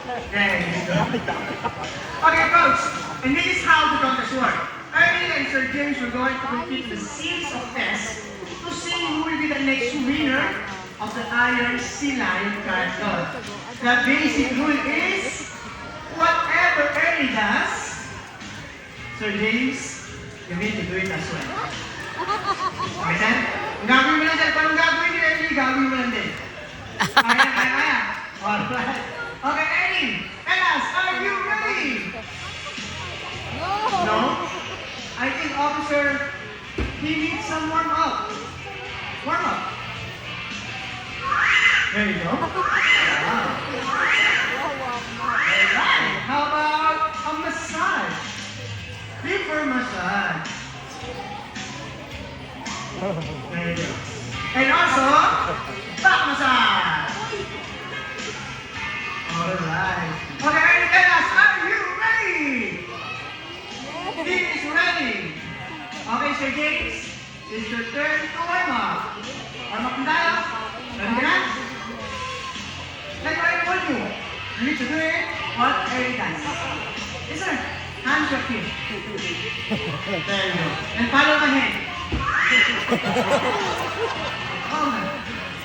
There you go. Okay, folks, and this is how the contests work. Ernie and Sir James are going to complete the series of tests to see who will be the next winner of the Iron Sea Lion card draw. The basic rule is, whatever Ernie does, Sir James, you need to do it as well. Okay, sir? Kung gagawin mo lang, sir, kung gagawin ni Ernie, gagawin mo lang din. Kaya. Alright. Okay, Ernie, tell us, are you ready? No? I think officer, he needs some warm up. Warm up. There you go. Wow. Alright, how about a massage? Deeper massage. There you go. And also, back massage. Alright. Okay, Ernie, tell us, are you ready? He is ready. Okay, Sir James, it's your turn to warm up. Warm up na tayo. Ready ka na? Like what I told you, you need to do it what Ernie does. Yes, sir. Hands up here. There you go. And follow my hand. Oh, man.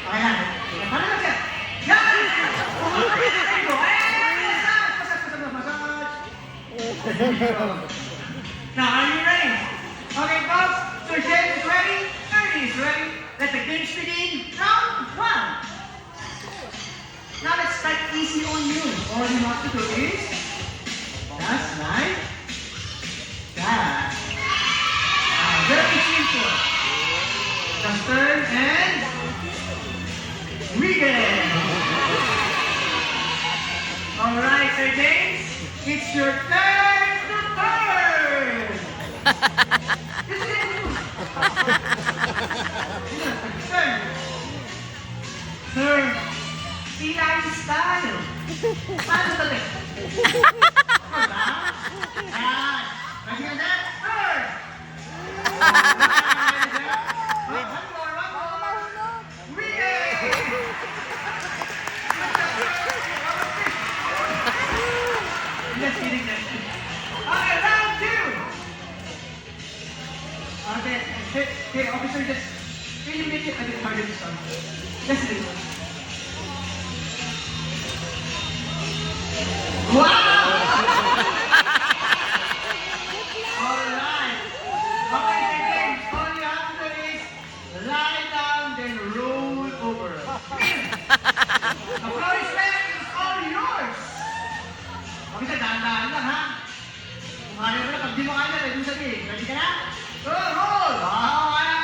Okay na. And follow my hand. Yan! There you go. Massage. Now, are you ready? Okay, folks. Sir James is ready. Ernie is ready. Let the games begin. Round one. Now let's start easy on you. All you have to do is just like that. Very simple. Just turn and wiggle. Alright, Sir James, it's your turn to turn. Turn. Turn. Sila style. Paano ito? Diba? Ayan. Lagi ka na. Turn. One more. Wheel. Just kidding. Okay, round two. Okay, hey, officer, just can you make it a bit harder this time? Just do it. Wow! Alright. Okay, Sir James, all you have to do is lie down, then roll over. The floor is ready. It's all yours. Okay, sir, dahan-dahan lang, ha? Kung ayaw mo na, pag di mo kaya, ready mo sabihin. Ready ka na? Roll! Wow, kaya.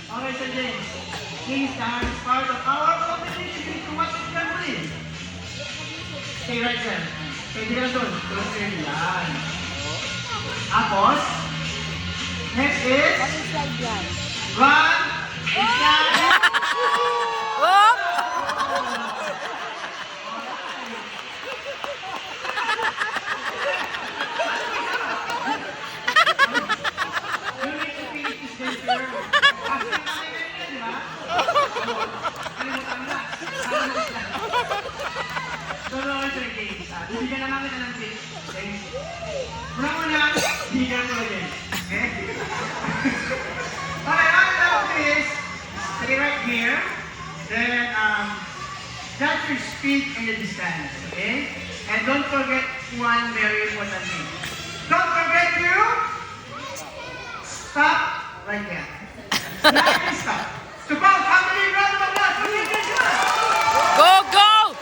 Okay, Sir James. Please, the hardest part of our competition is to watch it carefully. Stay right there. Stay there doon. Don't turn yan. Tapos, next is run, slide. You need to finish this game here. Bibigyan na namin ng tips. Okay? Una-una, bigyan mo again. Okay? Okay, what I love is, stay right here. Then, judge your speed and the distance. Okay? And don't forget one very important thing. Don't forget to stop right there. Slightly stop. So, folks, how many round of applause? Go, go!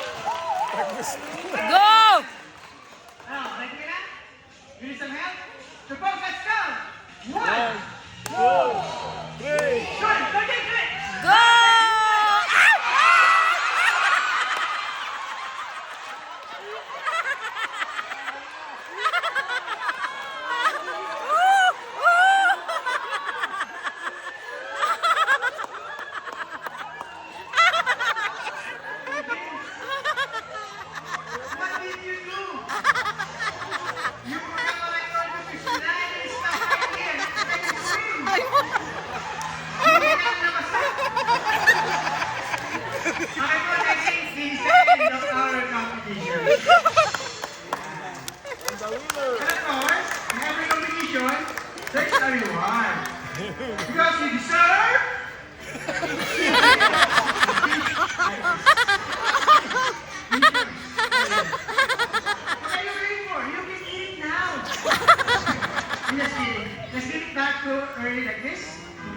Go!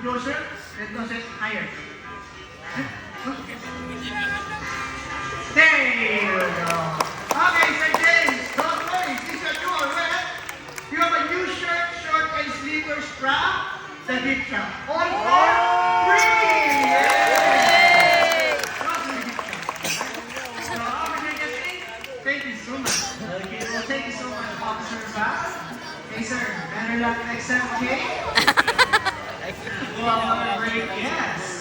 closer. Entonces, higher. There you go. Okay, Sir James, don't worry. Since you are red, you have a new shirt, short, and sleeper strap. The gift shop. All for free! Yay! That's the gift shop. So, Officer Justin, thank you so much. Okay, well, thank you so much, Officer Bass. Hey, sir, better luck next time, okay? Well, what a great guest.